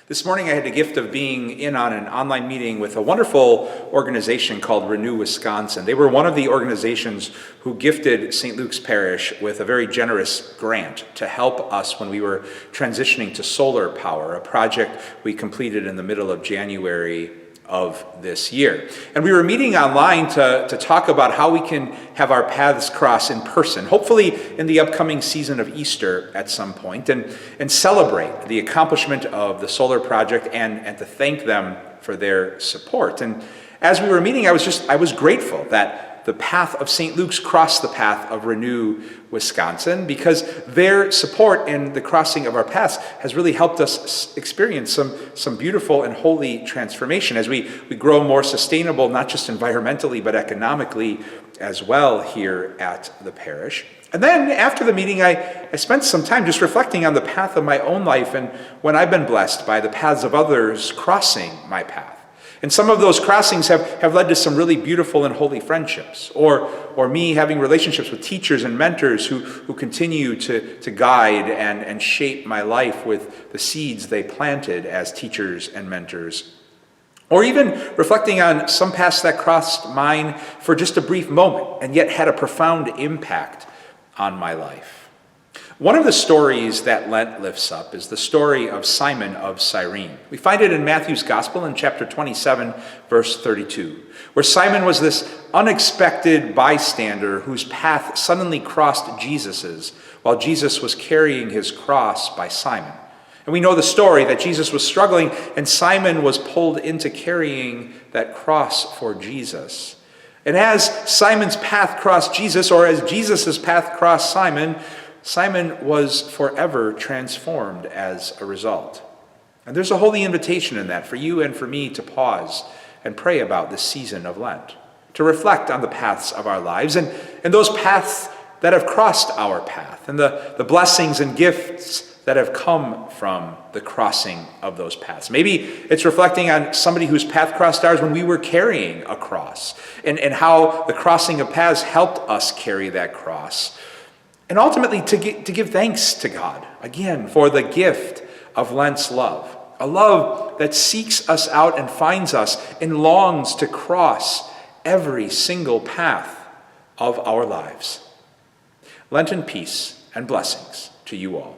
This morning I had the gift of being in on an online meeting with a wonderful organization called Renew Wisconsin. They were one of the organizations who gifted St. Luke's Parish with a very generous grant to help us when we were transitioning to solar power, a project we completed in the middle of January of this year. And we were meeting online to talk about how we can have our paths cross in person, hopefully in the upcoming season of Easter at some point, and celebrate the accomplishment of the solar project and to thank them for their support. And as we were meeting, I was grateful that the path of St. Luke's crossed the path of Renew Wisconsin, because their support in the crossing of our paths has really helped us experience some beautiful and holy transformation as we grow more sustainable, not just environmentally, but economically as well here at the parish. And then after the meeting, I spent some time just reflecting on the path of my own life and when I've been blessed by the paths of others crossing my path. And some of those crossings have led to some really beautiful and holy friendships, or me having relationships with teachers and mentors who continue to guide and shape my life with the seeds they planted as teachers and mentors. Or even reflecting on some paths that crossed mine for just a brief moment and yet had a profound impact on my life. One of the stories that Lent lifts up is the story of Simon of Cyrene. We find it in Matthew's Gospel in chapter 27, verse 32, where Simon was this unexpected bystander whose path suddenly crossed Jesus's while Jesus was carrying his cross by Simon. And we know the story that Jesus was struggling and Simon was pulled into carrying that cross for Jesus. And as Simon's path crossed Jesus, or as Jesus's path crossed Simon, Simon was forever transformed as a result. And there's a holy invitation in that for you and for me to pause and pray about this season of Lent, to reflect on the paths of our lives and those paths that have crossed our path and the blessings and gifts that have come from the crossing of those paths. Maybe it's reflecting on somebody whose path crossed ours when we were carrying a cross and how the crossing of paths helped us carry that cross. And ultimately, to give thanks to God, again, for the gift of Lent's love, a love that seeks us out and finds us and longs to cross every single path of our lives. Lenten peace and blessings to you all.